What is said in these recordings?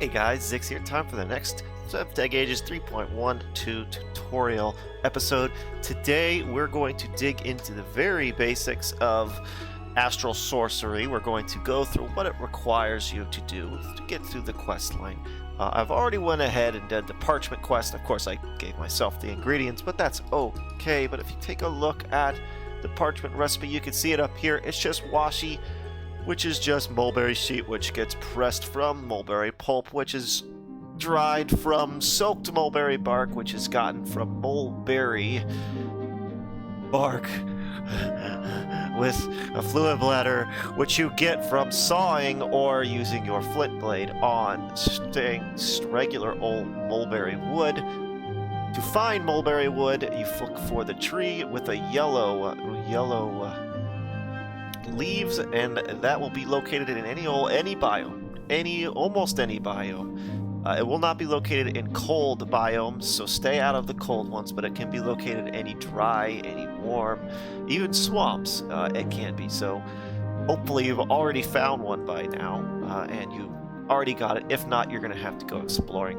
Hey guys, Zix here. Time for the next Sevtech Ages 3.12 tutorial episode. Today we're going to dig into the very basics of Astral Sorcery. We're going to go through what it requires you to do to get through the quest line. I've already went ahead and did the parchment quest. Of course, I gave myself the ingredients, but that's okay. But if you take a look at the parchment recipe, you can see it up here. It's just washi, which is just mulberry sheet, which gets pressed from mulberry pulp, which is dried from soaked mulberry bark, which is gotten from mulberry bark with a fluid bladder, which you get from sawing or using your flint blade on regular old mulberry wood. To find mulberry wood, you look for the tree with a yellow leaves, and that will be located in any biome, almost any biome. It will not be located in cold biomes, so stay out of the cold ones, but it can be located in any dry, any warm, even swamps it can be. So hopefully you've already found one by now, and you already got it. If not, you're going to have to go exploring.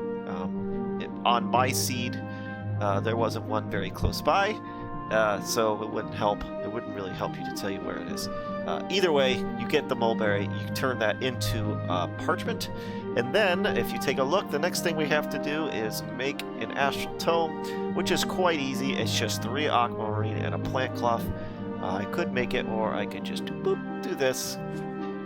On my seed, there wasn't one very close by, so it wouldn't help. It wouldn't really help you to tell you where it is. Either way, you get the mulberry, you turn that into parchment, and then if you take a look, the next thing we have to do is make an astral tome, which is quite easy. It's just 3 aquamarine and a plant cloth. I could make it, or I could just do this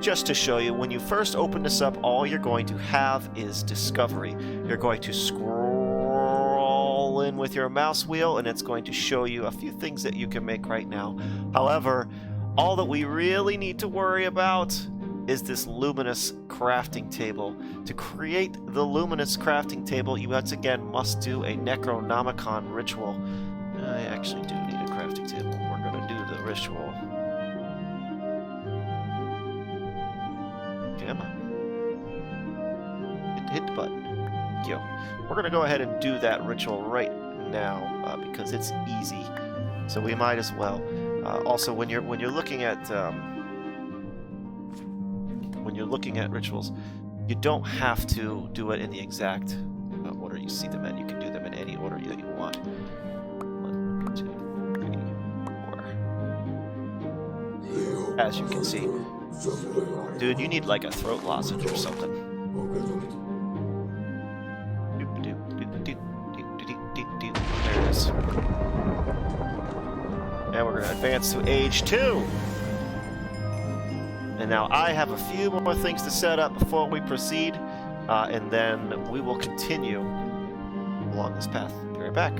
just to show you. When you first open this up, all you're going to have is discovery. You're going to scroll in with your mouse wheel, and it's going to show you a few things that you can make right now. However, all that we really need to worry about is this luminous crafting table. To create the luminous crafting table, you once again must do a Necronomicon ritual. I actually do need a crafting table. We're going to do the ritual. Come on. Hit the button. Thank you. We're going to go ahead and do that ritual right now because it's easy. So we might as well. Also, when you're looking at rituals, you don't have to do it in the exact order you see them in. You can do them in any order that you want. 1, 2, 3, 4. As you can see, dude, you need like a throat lozenge or something. There it is. And we're going to advance to age 2. And now I have a few more things to set up before we proceed, and then we will continue along this path. Be right back.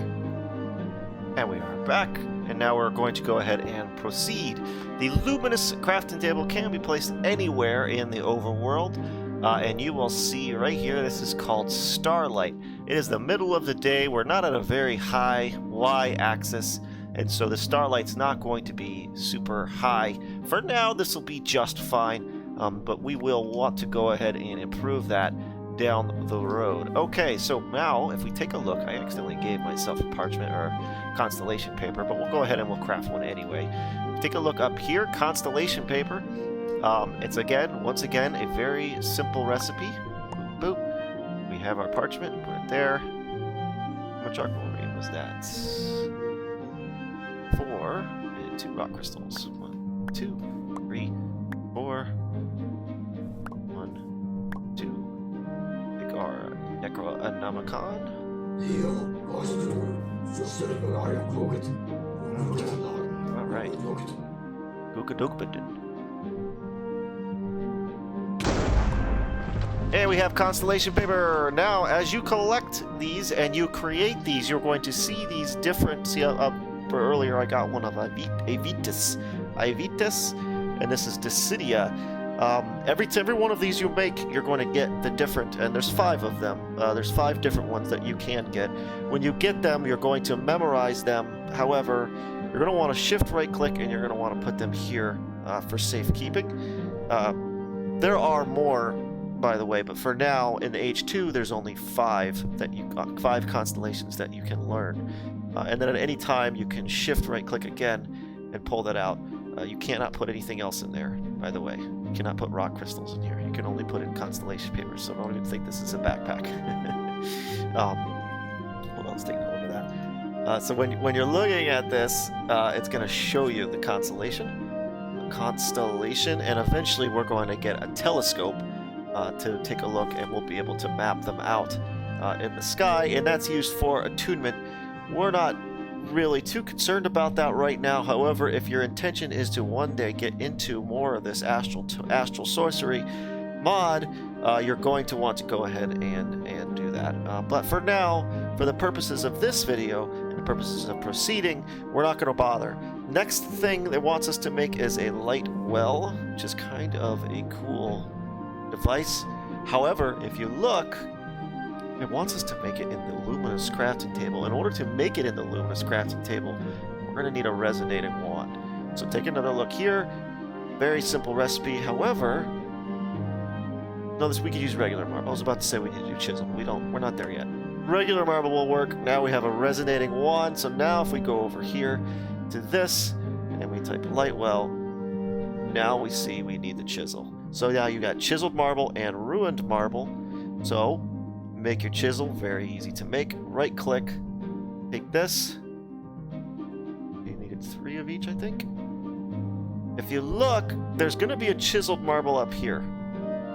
And we are back, and now we're going to go ahead and proceed. The luminous crafting table can be placed anywhere in the overworld, and you will see right here, this is called starlight. It is the middle of the day. We're not at a very high y-axis, and so the starlight's not going to be super high. For now, this will be just fine, but we will want to go ahead and improve that down the road. Okay, so now if we take a look, I accidentally gave myself a parchment or constellation paper, but we'll go ahead and we'll craft one anyway. Take a look up here, constellation paper. It's once again, a very simple recipe. Boop. We have our parchment, put it there. How much aquamarine was that? 4 and 2 rock crystals. 1, 2, 3, 4. 1, 2. Pick our Necronomicon. Alright. Gookadokbadin. And we have constellation paper. Now, as you collect these and you create these, you're going to see these different. See, earlier I got one of Avitus, and this is Decidia. Every one of these you make, you're going to get the different, and there's 5 of them. There's 5 different ones that you can get. When you get them, you're going to memorize them. However, you're going to want to shift right click, and you're going to want to put them here for safekeeping. There are more, by the way, but for now in age 2, there's only 5 constellations that you can learn. And then at any time, you can shift right click again and pull that out. You cannot put anything else in there, by the way. cannot put rock crystals in here. You can only put in constellation papers, so don't even think this is a backpack. Hold on, let's take a look at that. So when you're looking at this, it's going to show you the constellation, and eventually we're going to get a telescope to take a look, and we'll be able to map them out in the sky, and that's used for attunement. We're not really too concerned about that right now. However, if your intention is to one day get into more of this Astral Sorcery mod, you're going to want to go ahead and do that. But for now, for the purposes of this video and the purposes of proceeding, we're not going to bother. Next thing that wants us to make is a light well, which is kind of a cool device. However, if you look, it wants us to make it in the luminous crafting table. In order to make it in the luminous crafting table, we're going to need a resonating wand. So take another look here. Very simple recipe. However, notice we could use regular marble. I was about to say we need to do chisel. We're not there yet. Regular marble will work. Now we have a resonating wand. So now if we go over here to this and we type light well, now we see we need the chisel. So now you got chiseled marble and ruined marble. So make your chisel, very easy to make. Right click, take this. You needed 3 of each, I think. If you look, there's going to be a chiseled marble up here.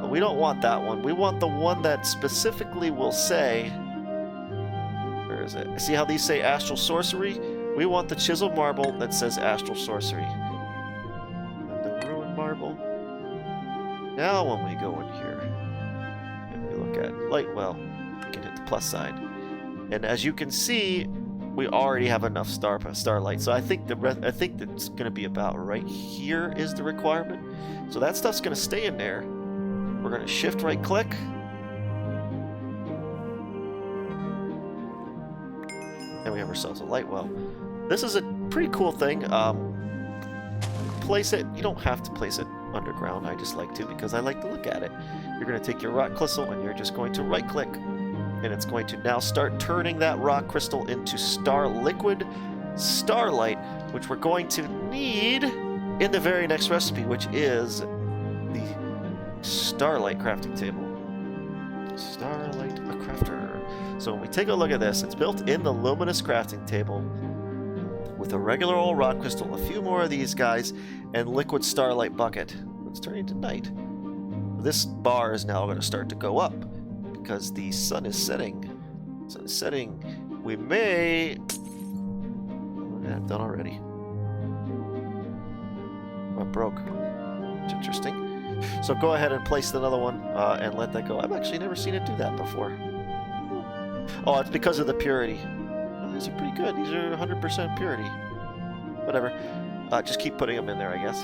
But we don't want that one. We want the one that specifically will say, where is it? See how these say Astral Sorcery? We want the chiseled marble that says Astral Sorcery. And the ruined marble. Now when we go in here, and we look at light well, we can hit the plus sign. And as you can see, we already have enough starlight. So I think that's going to be about right here is the requirement. So that stuff's going to stay in there. We're going to shift right click. And we have ourselves a light well. This is a pretty cool thing. Place it. You don't have to place it underground. I just like to because I like to look at it. You're going to take your rock crystal and you're just going to right click. And it's going to now start turning that rock crystal into liquid starlight, which we're going to need in the very next recipe, which is the starlight crafting table. Starlight crafter. So when we take a look at this, it's built in the luminous crafting table with a regular old rock crystal, a few more of these guys, and liquid starlight bucket. It's turning to night. This bar is now going to start to go up because the sun is setting. Sun is setting. We may... Yeah, done already. Oh, broke. It's interesting. So go ahead and place another one and let that go. I've actually never seen it do that before. Oh, it's because of the purity. Oh, these are pretty good. These are 100% purity. Whatever. Just keep putting them in there, I guess.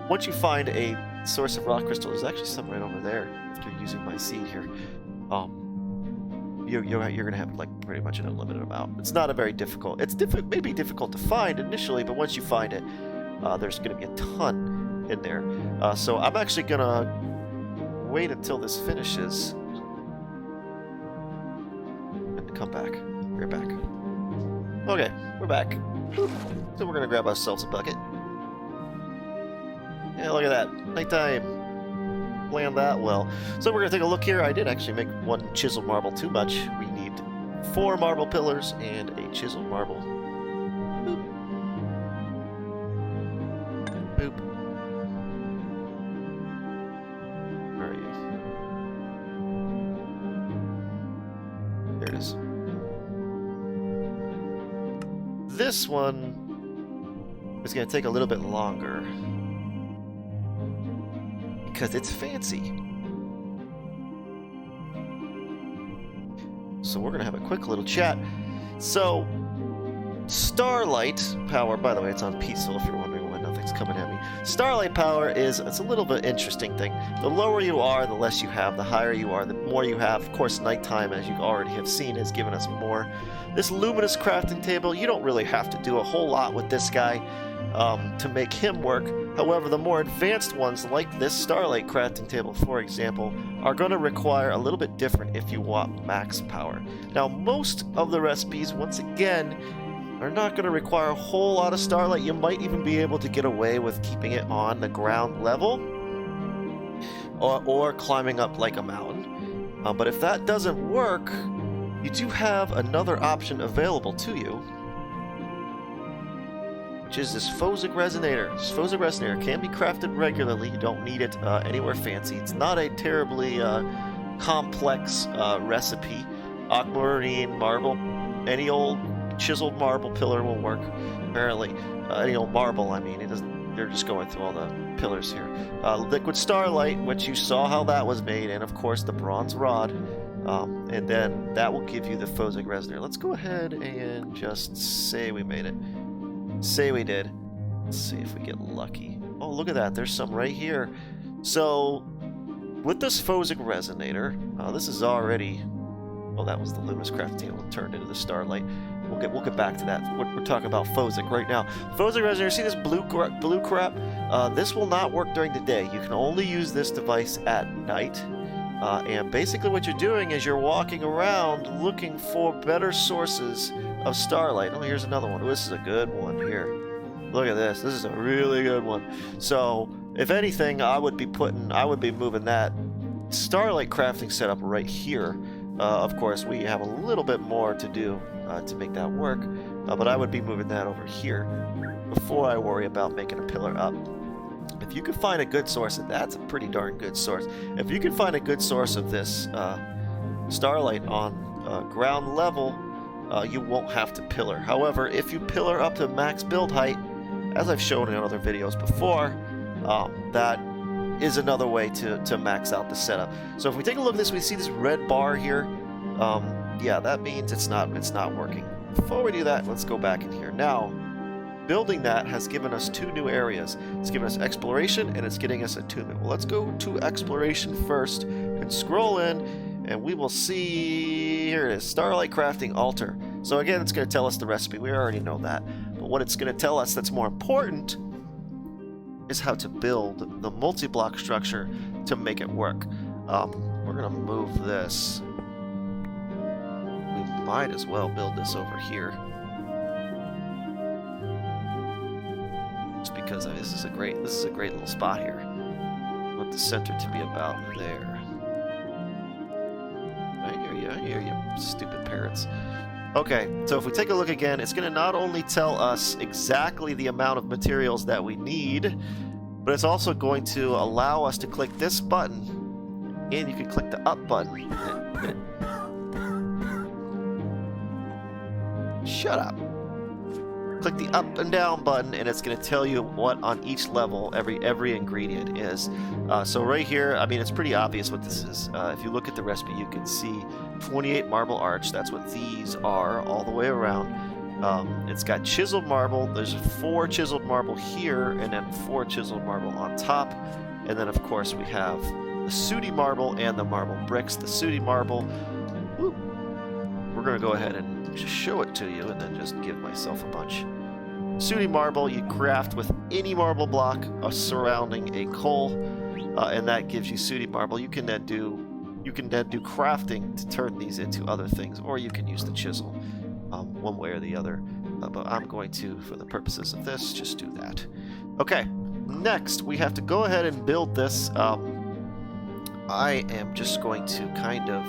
Once you find a source of rock crystal, there's actually some right over there. If you're using my seed here, you're gonna have like pretty much an unlimited amount. It's not a very difficult. It's maybe difficult to find initially, but once you find it, there's gonna be a ton in there. So I'm actually gonna wait until this finishes and come back. We're back. Okay, we're back. So we're gonna grab ourselves a bucket. Yeah, look at that. Nighttime. Planned that well. So we're going to take a look here. I did actually make one chiseled marble too much. We need 4 marble pillars and a chiseled marble. Boop. Boop. Where are you? There it is. This one is going to take a little bit longer, because it's fancy. So we're gonna have a quick little chat. So, starlight power, by the way, it's on peaceful if you're wondering why nothing's coming at me. Starlight power it's a little bit interesting thing. The lower you are, the less you have. The higher you are, the more you have. Of course, nighttime, as you already have seen, has given us more. This luminous crafting table, you don't really have to do a whole lot with this guy to make him work. However, the more advanced ones, like this starlight crafting table, for example, are going to require a little bit different if you want max power. Now, most of the recipes, once again, are not going to require a whole lot of starlight. You might even be able to get away with keeping it on the ground level. or climbing up like a mountain. But if that doesn't work, you do have another option available to you, which is this Phosic Resonator. This Phosic Resonator can be crafted regularly. You don't need it anywhere fancy. It's not a terribly complex recipe. Aquamarine, marble, any old chiseled marble pillar will work, apparently. Any old marble, I mean. It doesn't. They're just going through all the pillars here. Liquid starlight, which you saw how that was made, and of course the bronze rod. And then that will give you the Phosic Resonator. Let's go ahead and just say we made it. Say we did. Let's see if we get lucky. Oh, look at that. There's some right here. So, with this Phosic Resonator, this is already... Oh, that was the luminous crafting table turned into the starlight. We'll get back to that. We're talking about Phosic right now. Phosic Resonator, see this blue crap? This will not work during the day. You can only use this device at night. And basically what you're doing is you're walking around looking for better sources of starlight. Oh, here's another one. Oh, this is a good one here. Look at this. This is a really good one. So, if anything, I would be moving that starlight crafting setup right here. Of course, we have a little bit more to do to make that work, but I would be moving that over here before I worry about making a pillar up. If you can find a good source, and that's a pretty darn good source, if you can find a good source of this starlight on ground level, you won't have to pillar. However, if you pillar up to max build height, as I've shown in other videos before, that is another way to max out the setup. So if we take a look at this, we see this red bar here. Yeah, that means it's not working. Before we do that, let's go back in here. Now, building that has given us two new areas. It's given us exploration and it's getting us attunement. Well, let's go to exploration first and scroll in, and we will see, here it is, Starlight Crafting Altar. So again, it's going to tell us the recipe. We already know that. But what it's going to tell us that's more important is how to build the multi-block structure to make it work. We're going to move this. We might as well build this over here. Just because this is a great little spot here. I want the center to be about there. I hear you, stupid parrots. Okay, so if we take a look again, it's going to not only tell us exactly the amount of materials that we need, but it's also going to allow us to click this button, and you can click the up button. Shut up. Click the up and down button, and it's going to tell you what on each level every ingredient is. So right here, I mean, it's pretty obvious what this is. If you look at the recipe, you can see 28 marble arch. That's what these are all the way around. It's got chiseled marble. There's 4 chiseled marble here, and then 4 chiseled marble on top. And then, of course, we have the sooty marble and the marble bricks. The sooty marble, whoop, we're going to go ahead and just show it to you and then just give myself a bunch. Sooty marble you craft with any marble block surrounding a coal, and that gives you sooty marble. You can then do crafting to turn these into other things, or you can use the chisel, one way or the other. But I'm going to, for the purposes of this, just do that. Okay, next we have to go ahead and build this. I am just going to kind of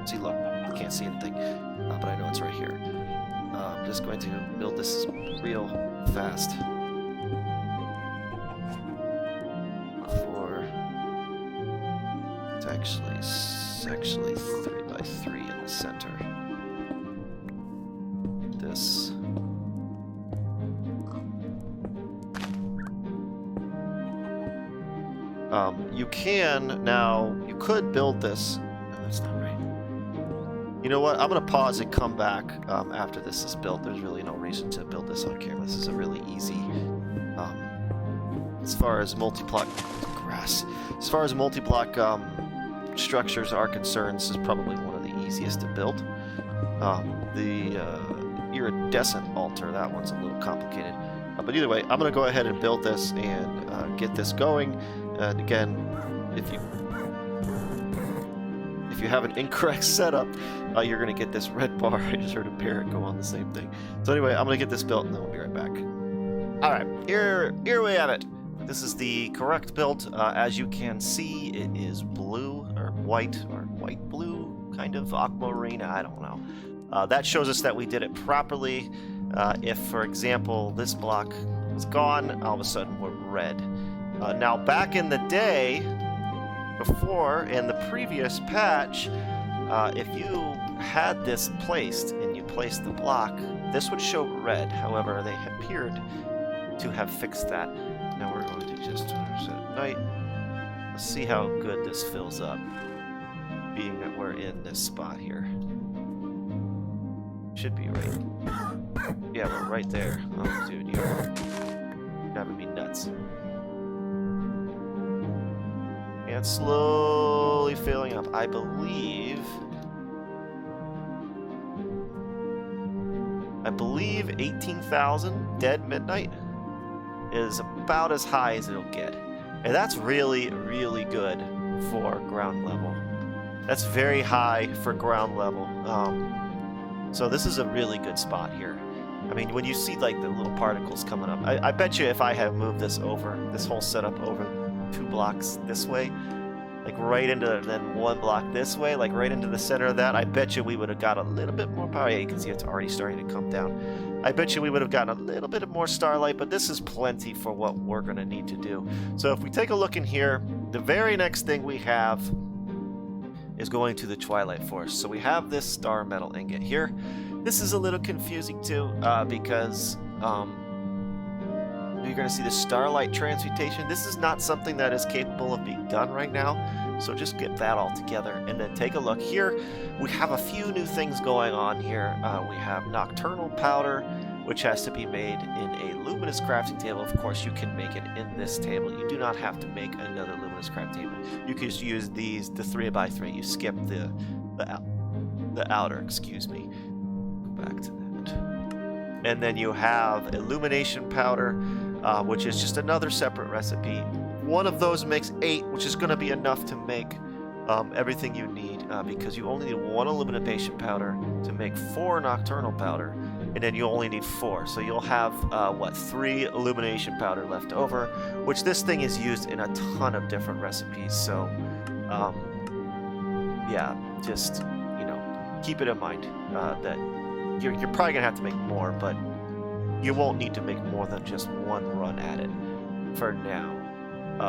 see. Look, I can't see anything, but I know it's right here. I'm just going to build this real fast. It's actually 3 by 3 in the center. This. You could build this. No, that's not right. You know what? I'm going to pause and come back after this is built. There's really no reason to build this on camera. This is a really easy, as far as multi-block structures are concerned, this is probably one of the easiest to build. The iridescent altar, that one's a little complicated. But either way, I'm going to go ahead and build this and get this going. And again, if you have an incorrect setup, you're going to get this red bar. I just heard a parrot go on the same thing. So anyway, I'm going to get this built and then we'll be right back. Alright, here we have it. This is the correct build. As you can see, it is blue or white blue, kind of aquamarine. I don't know. That shows us that we did it properly. If, for example, this block was gone, all of a sudden we're red. Now, back in the day, before in the previous patch, if you had this placed and you placed the block, this would show red. However, they appeared to have fixed that. Now we're going to just set night. Let's see how good this fills up, being that we're in this spot here. Should be right. Yeah, we're right there. Oh, dude, you're driving me nuts. And slowly filling up. I believe 18,000 dead midnight is about as high as it'll get. And that's really, really good for ground level. That's very high for ground level. So this is a really good spot here. I mean, when you see like the little particles coming up, I bet you if I had moved this whole setup over 2 blocks this way, like right into, then 1 block this way, like right into the center of that, I bet you we would have got a little bit more power. Yeah, you can see it's already starting to come down. I bet you we would have gotten a little bit more starlight, but this is plenty for what we're going to need to do. So if we take a look in here, the very next thing we have is going to the Twilight Force. So we have this star metal ingot here. This is a little confusing too, because you're going to see the starlight transmutation. This is not something that is capable of being done right now, so just get that all together and then take a look here. We have a few new things going on here. We have nocturnal powder, which has to be made in a luminous crafting table. Of course, you can make it in this table. You do not have to make another luminous crafting table. You can just use these, the 3x3. You skip the outer, excuse me. Go back to that. And then you have illumination powder, which is just another separate recipe. One of those makes 8, which is going to be enough to make everything you need, because you only need 1 illumination powder to make 4 nocturnal powder, and then you only need 4. So you'll have, 3 illumination powder left over, which this thing is used in a ton of different recipes. So, yeah, just, keep it in mind that you're probably going to have to make more, but you won't need to make more than just 1 run at it for now.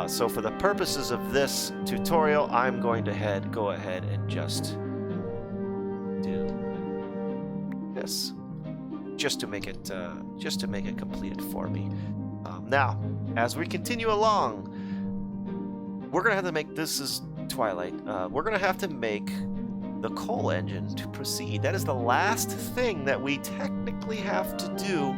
So for the purposes of this tutorial, I'm going to go ahead and just do this, just to make it completed for me. Now, as we continue along, we're gonna have to make, this is Twilight. We're gonna have to make the coal engine to proceed. That is the last thing that we technically have to do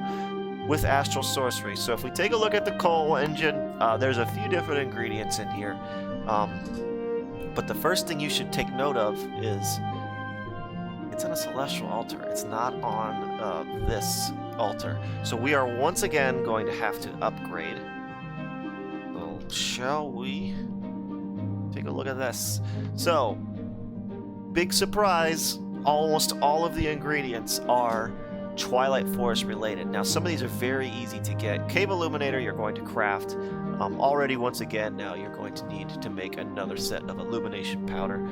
with Astral Sorcery. So if we take a look at the coal engine, there's a few different ingredients in here. But the first thing you should take note of is it's on a celestial altar. It's not on this altar. So we are once again going to have to upgrade. So shall we take a look at this? So, big surprise, almost all of the ingredients are Twilight Force related. Now, some of these are very easy to get. Cave Illuminator you're going to craft. Already, once again, now you're going to need to make another set of illumination powder.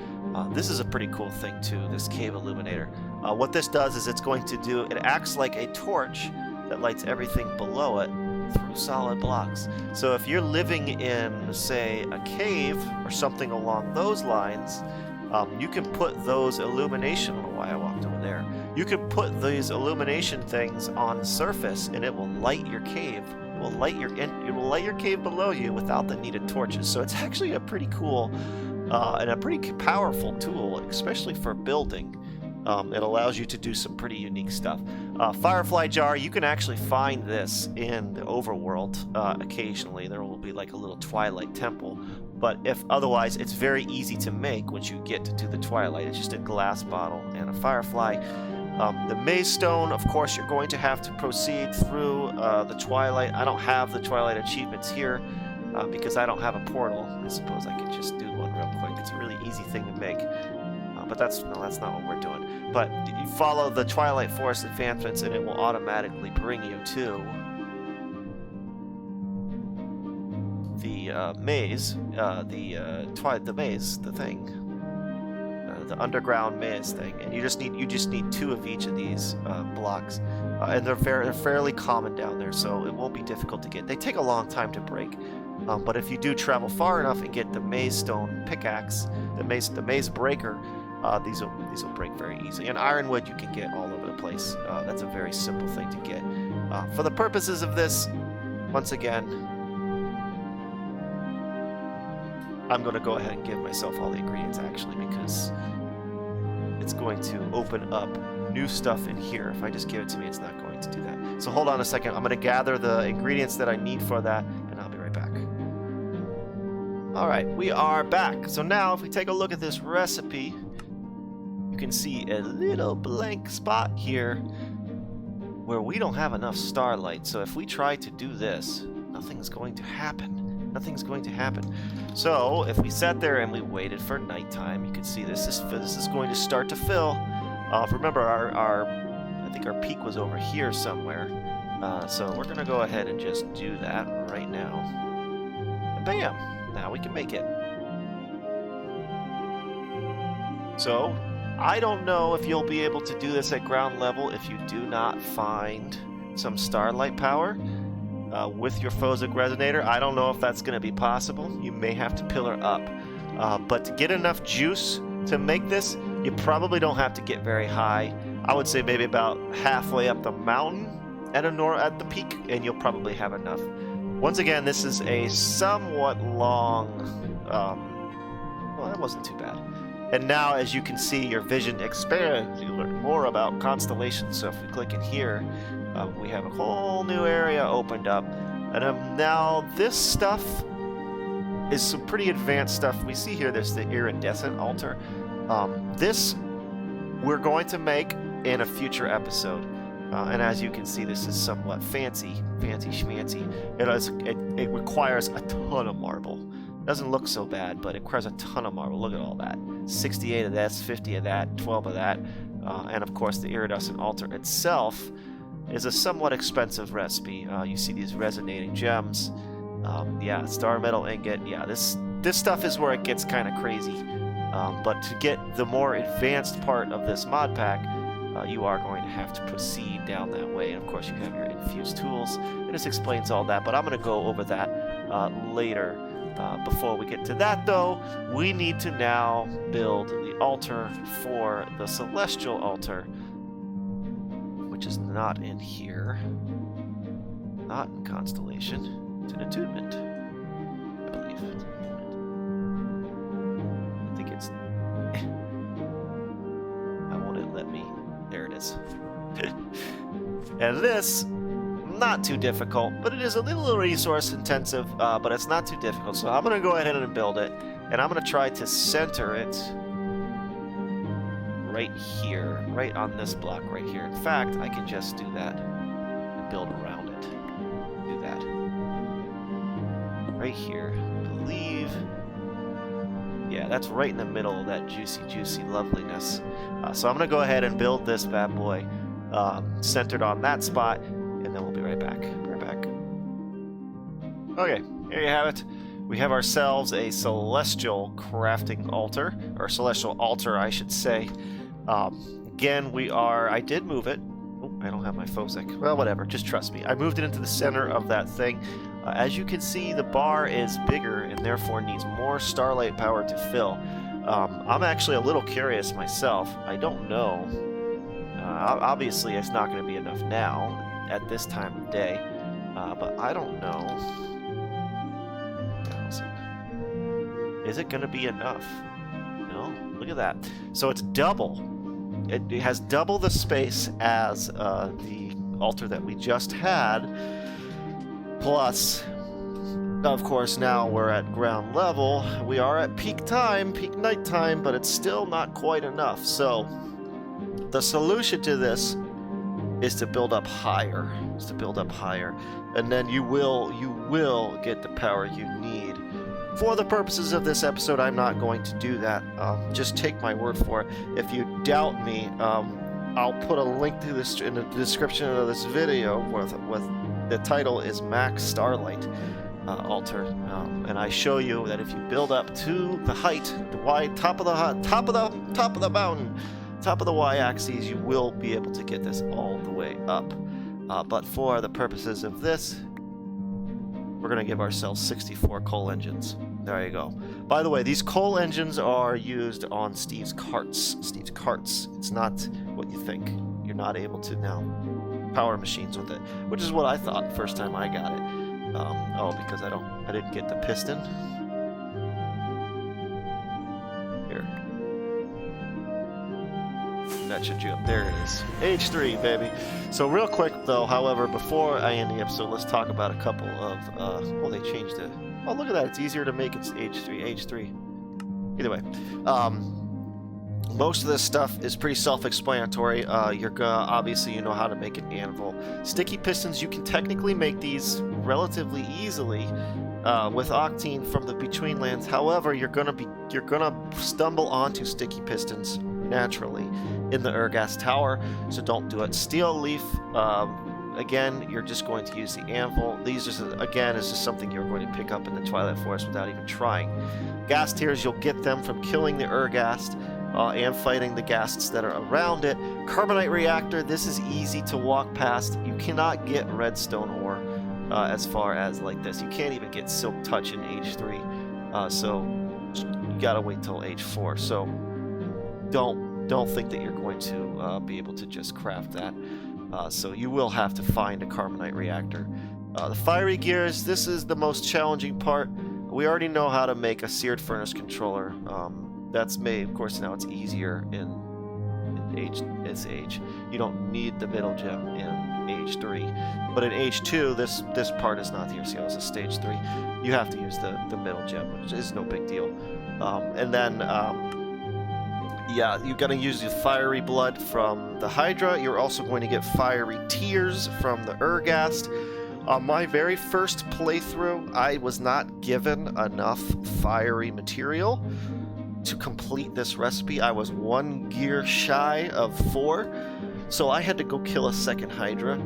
This is a pretty cool thing too, this Cave Illuminator. What this does is it's going to do, it acts like a torch that lights everything below it through solid blocks. So if you're living in, say, a cave or something along those lines, you can put those illumination, I don't know why I walked over there. You can put these illumination things on the surface and it will light your cave. It will light your cave below you without the need of torches. So it's actually a pretty cool and a pretty powerful tool, especially for building. It allows you to do some pretty unique stuff. Firefly jar, you can actually find this in the overworld occasionally. There will be like a little Twilight temple. But if otherwise, it's very easy to make once you get to the Twilight. It's just a glass bottle and a firefly. The maze stone, of course, you're going to have to proceed through the Twilight. I don't have the Twilight achievements here because I don't have a portal. I suppose I could just do one real quick. It's a really easy thing to make. But that's not what we're doing. But you follow the Twilight Force advancements and it will automatically bring you to the maze, the maze, the thing. The underground maze thing, and you just need 2 of each of these blocks, and they're fairly common down there, so it won't be difficult to get. They take a long time to break, but if you do travel far enough and get the maze stone pickaxe, the maze breaker, these will break very easily. And ironwood you can get all over the place. That's a very simple thing to get. For the purposes of this, once again, I'm going to go ahead and give myself all the ingredients actually, because it's going to open up new stuff in here. If I just give it to me, it's not going to do that. So hold on a second. I'm going to gather the ingredients that I need for that, and I'll be right back. Alright, we are back. So now, if we take a look at this recipe, you can see a little blank spot here where we don't have enough starlight. So if we try to do this, nothing's going to happen. Nothing's going to happen. So if we sat there and we waited for nighttime, you can see this is going to start to fill. Remember, I think our peak was over here somewhere. So we're going to go ahead and just do that right now. And bam! Now we can make it. So I don't know if you'll be able to do this at ground level if you do not find some starlight power. With your Phosic resonator, I don't know if that's going to be possible. You may have to pillar up. But to get enough juice to make this, you probably don't have to get very high. I would say maybe about halfway up the mountain at the peak, and you'll probably have enough. Once again, this is a somewhat long... well, that wasn't too bad. And now, as you can see, your vision expands. You learn more about constellations. So if we click in here, we have a whole new area opened up. And now this stuff is some pretty advanced stuff. We see here there's the iridescent altar. This we're going to make in a future episode. And as you can see, this is somewhat fancy schmancy. It requires a ton of marble. Doesn't look so bad, but it requires a ton of marble. Look at all that. 68 of this, 50 of that, 12 of that. And of course the iridescent altar itself is a somewhat expensive recipe. You see these resonating gems. Yeah, star metal ingot. Yeah, this stuff is where it gets kind of crazy. But to get the more advanced part of this mod pack, you are going to have to proceed down that way. And of course you have your infused tools. And this explains all that, but I'm going to go over that later. Before we get to that, though, we need to now build the altar for the celestial altar, which is not in here, not in constellation. It's in attunement, I believe. I think it's... I won't let me... There it is. And this... not too difficult, but it is a little resource intensive, but it's not too difficult. So I'm going to go ahead and build it, and I'm going to try to center it right here, right on this block right here. In fact, I can just do that and build around it. Do that. Right here, I believe. Yeah, that's right in the middle of that juicy loveliness. So I'm going to go ahead and build this bad boy centered on that spot. And then we'll be right back. Okay, here you have it. We have ourselves a celestial crafting altar, or celestial altar, I should say. Again, I did move it. Oh, I don't have my Phosic. Well, whatever, just trust me. I moved it into the center of that thing. As you can see, the bar is bigger and therefore needs more starlight power to fill. I'm actually a little curious myself. I don't know. Obviously, it's not going to be enough now at this time of day, but I don't know. Is it going to be enough? No? Look at that. So it's double. It has double the space as the altar that we just had, plus, of course, now we're at ground level. We are at peak nighttime, but it's still not quite enough. So the solution to this is to build up higher. And then you will get the power you need. For the purposes of this episode, I'm not going to do that. Just take my word for it. If you doubt me, I'll put a link to this in the description of this video with the title is Max Starlight. altar, and I show you that if you build up to the height, the top of the mountain, top of the y-axis, you will be able to get this all the way up. But for the purposes of this, we're going to give ourselves 64 coal engines. There you go. By the way, these coal engines are used on Steve's carts. It's not what you think. You're not able to now power machines with it, which is what I thought first time I got it. Oh, because I didn't get the piston. Here. That should jump. There it is. H3, baby. So real quick, though, however, before I end the episode, let's talk about a couple of, well, they changed it. Oh, look at that. It's easier to make it H3. Either way. Most of this stuff is pretty self-explanatory. You're gonna, obviously, you know how to make an anvil. Sticky pistons, you can technically make these relatively easily with octane from the between lands. However, you're gonna stumble onto sticky pistons naturally in the Ergas Tower, so don't do it. Steel leaf, again, you're just going to use the anvil. These is just something you're going to pick up in the Twilight Forest without even trying. Ghast tears, you'll get them from killing the Ergast and fighting the ghasts that are around it. Carbonite reactor, this is easy to walk past. You cannot get redstone ore as far as like this. You can't even get silk touch in H3, so you gotta wait till H4. So don't think that you're going to be able to just craft that. So you will have to find a carbonite reactor. The fiery gears, this is the most challenging part. We already know how to make a seared furnace controller. That's made, of course, now it's easier in this age. You don't need the middle gem in H3. But in H2, this part is not here. See, this is stage 3. You have to use the middle gem, which is no big deal. And then, yeah, you're going to use the fiery blood from the Hydra. You're also going to get fiery tears from the Ergast. On my very first playthrough, I was not given enough fiery material to complete this recipe. I was 1 gear shy of 4, so I had to go kill a second Hydra.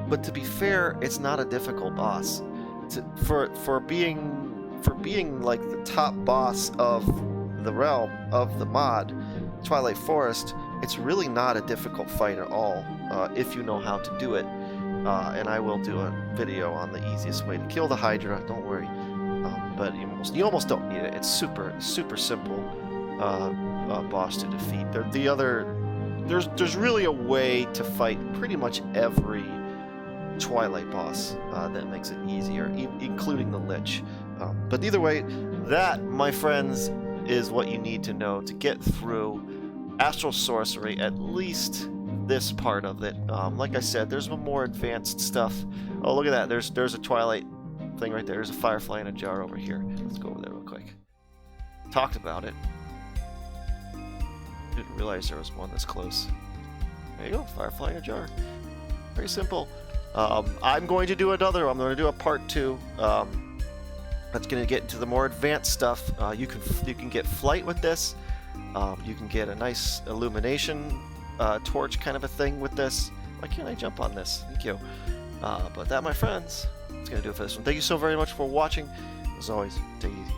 But to be fair, it's not a difficult boss. For being like the top boss of the realm of the mod, Twilight Forest, it's really not a difficult fight at all if you know how to do it. And I will do a video on the easiest way to kill the Hydra, don't worry. But you almost don't need it. It's super simple boss to defeat. There's really a way to fight pretty much every Twilight boss that makes it easier, including the Lich. But either way, that, my friends, is what you need to know to get through Astral Sorcery, at least this part of it. Like I said, there's more advanced stuff. Oh, look at that. There's a Twilight thing right there. There's a firefly in a jar over here. Let's go over there real quick. Talked about it. Didn't realize there was one this close. There you go, firefly in a jar. Very simple. I'm going to do another. I'm going to do a part 2. That's going to get into the more advanced stuff. You can get flight with this. You can get a nice illumination torch kind of a thing with this. Why can't I jump on this? Thank you. But that, my friends, is going to do it for this one. Thank you so very much for watching. As always, take it easy.